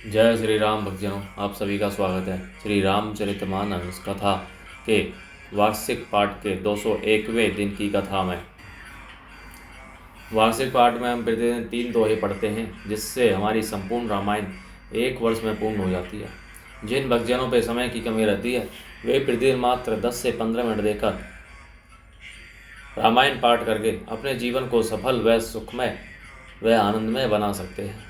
जय श्री राम भक्तजनों, आप सभी का स्वागत है श्री रामचरितमानस कथा के वार्षिक पाठ के 201वें दिन की कथा में। वार्षिक पाठ में हम प्रतिदिन 3 दोहे पढ़ते हैं, जिससे हमारी संपूर्ण रामायण 1 वर्ष में पूर्ण हो जाती है। जिन भक्तजनों पर समय की कमी रहती है, वे प्रतिदिन मात्र 10 से 15 मिनट देकर रामायण पाठ करके अपने जीवन को सफल व सुखमय व आनंदमय बना सकते हैं।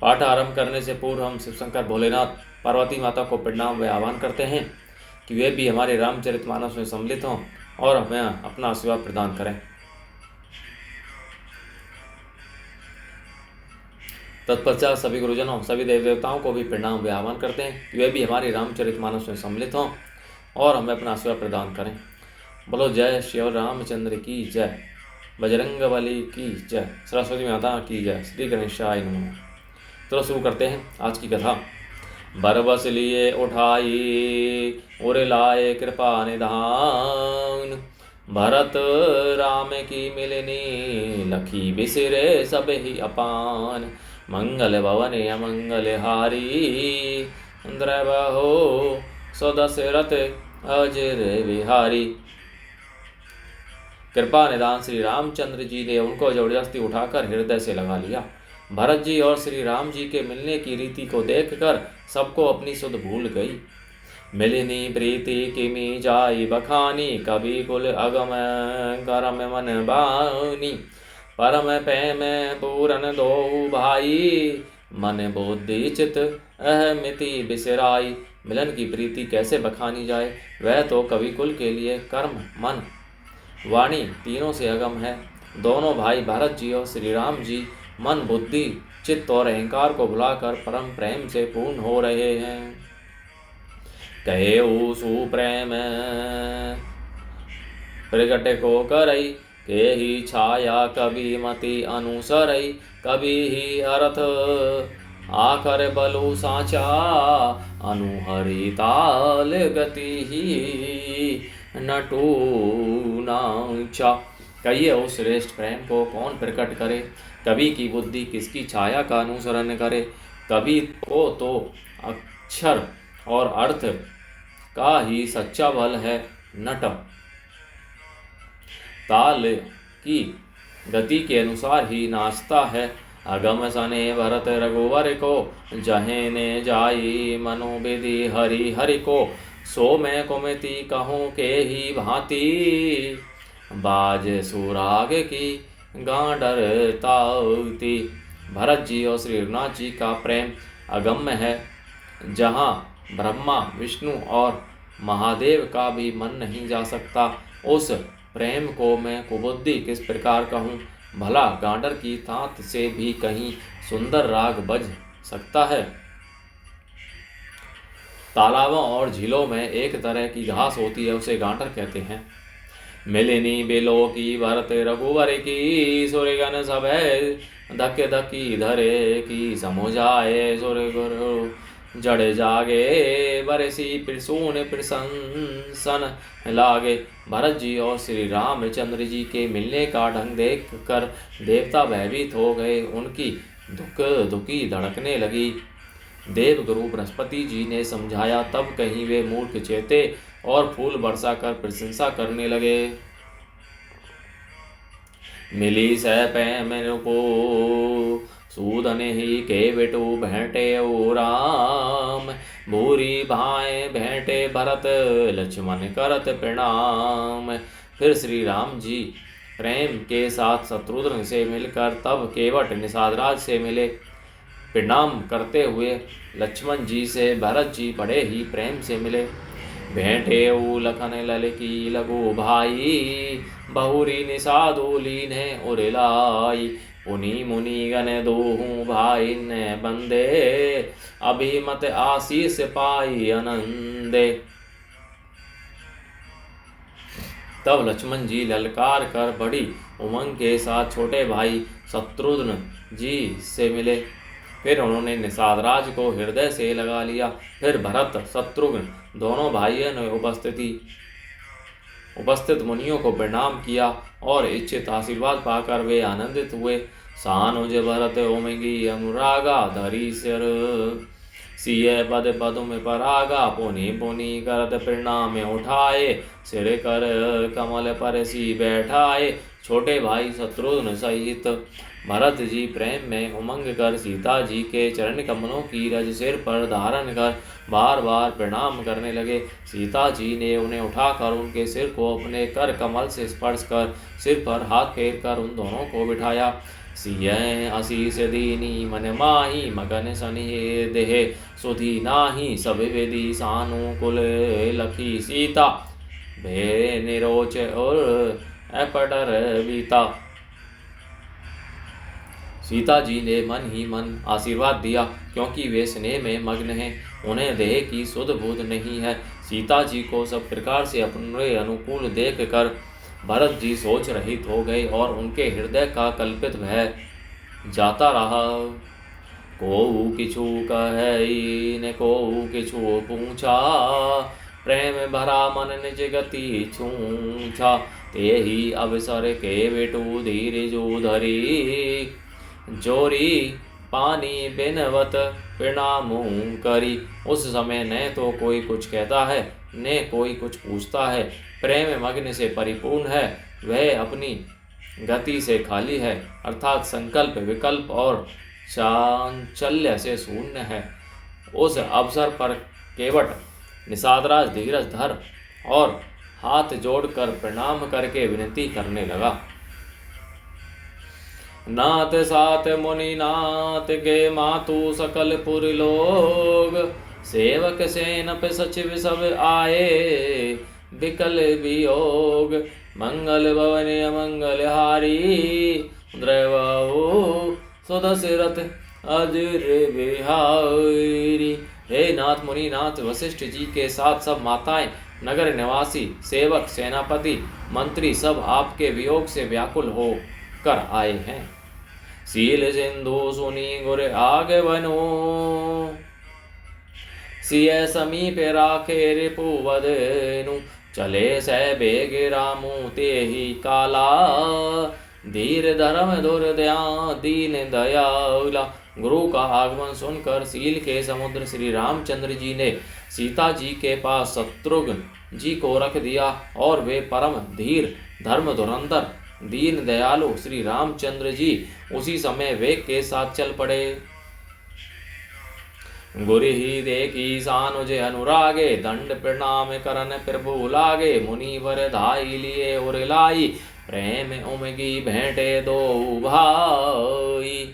पाठ आरंभ करने से पूर्व हम शिवशंकर भोलेनाथ पार्वती माता को प्रणाम व आह्वान करते हैं कि वे भी हमारे रामचरितमानस में सम्मिलित हों और हमें अपना आशीर्वाद प्रदान करें। तत्पश्चात सभी गुरुजनों, सभी देव देवताओं को भी प्रणाम व आह्वान करते हैं कि वे भी हमारे रामचरितमानस में सम्मिलित हों और हमें अपना आशीर्वाद प्रदान करें। बोलो जय श्री रामचंद्र की जय, बजरंगबली की जय, सरस्वती माता की जय, श्री गणेशाय नमः। तो शुरू करते हैं आज की कथा। बरबस लिए उठाई उर लाए कृपा निधान, भरत राम की मिलनी लखी बिसरे सब ही अपान। मंगल भवन अमंगल हारी, द्रवहो सदशरथ अजर विहारी। कृपा निधान श्री रामचंद्र जी ने उनको जबरदस्ती उठाकर हृदय से लगा लिया। भरत जी और श्री राम जी के मिलने की रीति को देखकर सबको अपनी सुध भूल गई। मिलनी प्रीति किमी जाई बखानी, कभी कुल अगम करम मन बानी। परम प्रेम पूरन दो भाई, मन बुद्धि चित अहमिति बिसराई। मिलन की प्रीति कैसे बखानी जाए, वह तो कवि कुल के लिए कर्म मन वाणी तीनों से अगम है। दोनों भाई भरत जी और श्री राम जी मन बुद्धि चित्त और अहंकार को भुलाकर परम प्रेम से पूर्ण हो रहे हैं। कहे सुप्रेम प्रगट को करई, के ही छाया कभी मति अनुसरई। कभी ही अर्थ आकर बलु साचा, अनुहरि ताल गति ही नटू नाचा। कहिए उस श्रेष्ठ प्रेम को कौन प्रकट करे, कवि की बुद्धि किसकी छाया का अनुसरण करे। कवि को तो अक्षर और अर्थ का ही सच्चा बल है, नट ताल की गति के अनुसार ही नाचता है। अगम सने भरत रघुवर को, जहे ने जाई मनोविधि हरि हरि को। सो मैं कुमति कहूँ के ही भांति, बाज सुराग की गांडर ताउती। भरत जी और श्री रघुनाथ जी का प्रेम अगम्य है, जहाँ ब्रह्मा विष्णु और महादेव का भी मन नहीं जा सकता। उस प्रेम को मैं कुबुद्धि किस प्रकार कहूँ, भला गांडर की तात से भी कहीं सुंदर राग बज सकता है। तालाबों और झीलों में एक तरह की घास होती है, उसे गांडर कहते हैं। मिलनी बेलो की भरत रघुवर की, सुरगन सब है धक धकी धरे की। समुझाए सुर गुरु जड़ जागे, बरसी प्रसून प्रशंसन लागे। भरत जी और श्री रामचंद्र जी के मिलने का ढंग देख कर देवता भयभीत हो गए, उनकी धुक धुकी धड़कने लगी। देव गुरु बृहस्पति जी ने समझाया, तब कहीं वे मूर्ख चेते और फूल बरसा कर प्रशंसा करने लगे। मिली सह पैम को सूदन ही के बेटू भेंटे ओ राम। भूरी भाए भेंटे भरत लक्ष्मण करत प्रणाम। फिर श्री राम जी प्रेम के साथ शत्रुघ्न से मिलकर तब केवट निषादराज से मिले। प्रणाम करते हुए लक्ष्मण जी से भरत जी बड़े ही प्रेम से मिले। भेंटे ऊ लखन लल की लगो भाई, बहुरी निषादो लीने उरलाई। पुनि मुनि गण दोहूँ भाई ने बंदे, अभिमत आशीष पाई आनंदे। तब लक्ष्मण जी ललकार कर बड़ी उमंग के साथ छोटे भाई शत्रुघ्न जी से मिले। फिर उन्होंने निषादराज को हृदय से लगा लिया। फिर भरत शत्रुघ्न दोनों भाइयों ने उपस्थित मुनियों को प्रणाम किया और इच्छित आशीर्वाद पाकर वे आनंदित हुए। सानुज भरत ओमगी अनुरागा धरी सिर सिय पद पदुम परागा पुनि पुनि करत प्रणाम उठाए सिर कर कमल पर सी बैठाए। छोटे भाई शत्रुघ्न सहित भरत जी प्रेम में उमंग कर सीता जी के चरण कमलों की रज सिर पर धारण कर बार बार प्रणाम करने लगे। सीता जी ने उन्हें उठाकर उनके सिर को अपने कर कमल से स्पर्श कर सिर पर हाथ फेर कर उन दोनों को बिठाया। सिय आशीष दीनी मन माही मगन सनिहे देह सुधी नाही सब वेदी सानुकुल लखी सीता भे निरोच और अपडर बीता। सीता जी ने मन ही मन आशीर्वाद दिया क्योंकि वे स्नेह में मग्न हैं, उन्हें देह की सुध बुध नहीं है। सीता जी को सब प्रकार से अपने अनुकूल देख कर भरत जी सोच रहित हो गए और उनके हृदय का कल्पित भय जाता रहा। को किछु कहे न को किछु पूछा प्रेम भरा मन निज गति छूछा ते ही अवसर के बेटू धीरे जो धरी जोरी पानी बिनवत प्रणामू करी। उस समय न तो कोई कुछ कहता है न कोई कुछ पूछता है, प्रेम मग्न से परिपूर्ण है, वह अपनी गति से खाली है अर्थात संकल्प विकल्प और चांचल्य से शून्य है। उस अवसर पर केवट निषादराज धीरज धर और हाथ जोड़कर प्रणाम करके विनती करने लगा। नाथ सात मुनि नाथ के मातु सकल पुर लोग सेवक सेनप सचिव सब आए विकल वियोग मंगल भवन अमंगल हारी द्रवो सुदशरथ अजर बिहारी। हे नाथ मुनि नाथ वशिष्ठ जी के साथ सब माताएं नगर निवासी सेवक सेनापति मंत्री सब आपके वियोग से व्याकुल हो कर आए हैं। सील सिंधु सुनी गुर आगे बनो सिय समीप राखे रिपुवदनु चले सह बेग रामू ते ही काला धीर धर्म दुर्दया दीन दयाला। गुरु का आगमन सुनकर सील के समुद्र श्री रामचंद्र जी ने सीता जी के पास शत्रुघ्न जी को रख दिया और वे परम धीर धर्म धुरंधर दीन दयालु श्री रामचंद्र जी उसी समय वेग के साथ चल पड़े। गुरु ही देखी सानुज अनुरागे दंड प्रणाम करन प्रभु लागे मुनि वर धाई लिए उर लाई प्रेम उमगी भेंटे दो भाई।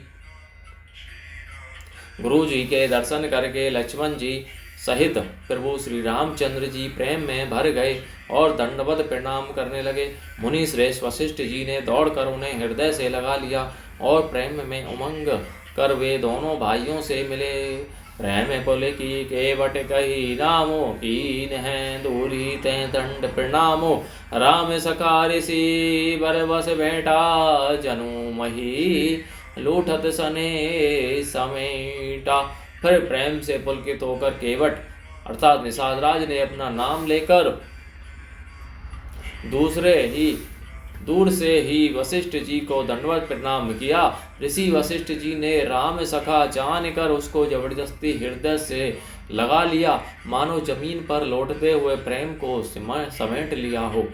गुरु जी के दर्शन करके लक्ष्मण जी सहित प्रभु श्री रामचंद्र जी प्रेम में भर गए और दंडवत प्रणाम करने लगे। मुनि श्रेष्ठ वशिष्ठ जी ने दौड़कर उन्हें हृदय से लगा लिया और प्रेम में उमंग कर वे दोनों भाइयों से मिले। प्रेम पुल की केवट कही नामो कीन है दूरी ते दंड प्रणामो राम सखा ऋषि बर बस बेटा जनु मही लूठत सने समेटा। फिर प्रेम से पुलकित होकर केवट अर्थात निषादराज ने अपना नाम लेकर दूर से ही वशिष्ठ जी को दंडवत प्रणाम किया। ऋषि वशिष्ठ जी ने राम सखा जानकर उसको जबरदस्ती हृदय से लगा लिया, मानो जमीन पर लौटते हुए प्रेम को समेट लिया हो।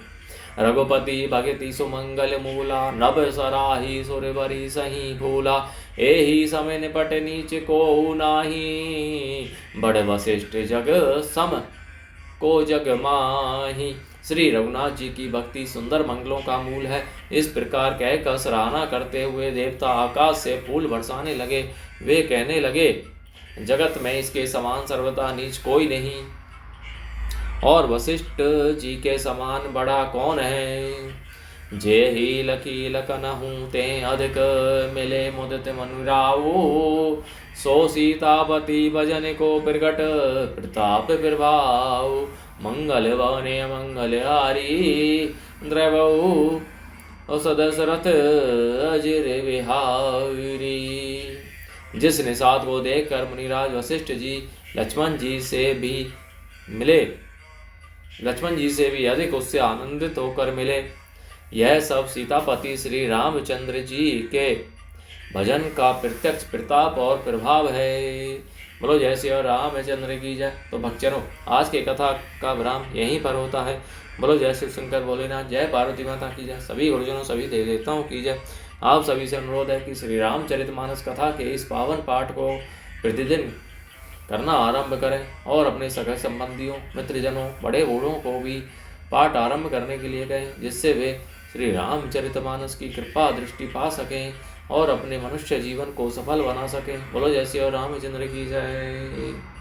रघुपति भगति सुमंगल मूला नभ सराही सुरवरी सही भूला एही समय निपट नीच को नाही बड़ वशिष्ठ जग सम को जग माही। श्री रघुनाथ जी की भक्ति सुंदर मंगलों का मूल है। इस प्रकार कहकर सराहना करते हुए देवता आकाश से फूल बरसाने लगे। वे कहने लगे जगत में इसके समान सर्वथा नीच कोई नहीं और वशिष्ठ जी के समान बड़ा कौन है। जे ही लखी लखनहु ते अधिक मिले मुदित मनुराओ सो सीतापति भजन को प्रगट प्रताप प्रभाव मंगल वने मंगल हारी द्रवौ सदशरथ अजिर विहारी। जिस निषाद को देखकर मुनिराज वशिष्ठ जी लक्ष्मण जी से भी अधिक उससे आनंदित होकर मिले। यह सब सीतापति श्री रामचंद्र जी के भजन का प्रत्यक्ष प्रताप और प्रभाव है। बोलो जय श्री रामचंद्र की जय। तो भक्तजनों, आज की कथा का विराम यहीं पर होता है। बोलो जय शिव शंकर भोलेनाथ, जय पार्वती माता की जय। सभी गुरुजनों, सभी देवी देवताओं की जय। आप सभी से अनुरोध है कि श्री रामचरितमानस कथा के इस पावन पाठ को प्रतिदिन करना आरंभ करें और अपने सगे संबंधियों, मित्रजनों, बड़े बूढ़ों को भी पाठ आरंभ करने के लिए कहें, जिससे वे श्री रामचरितमानस की कृपा दृष्टि पा सकें और अपने मनुष्य जीवन को सफल बना सकें। बोलो जय श्री रामचंद्र की जय।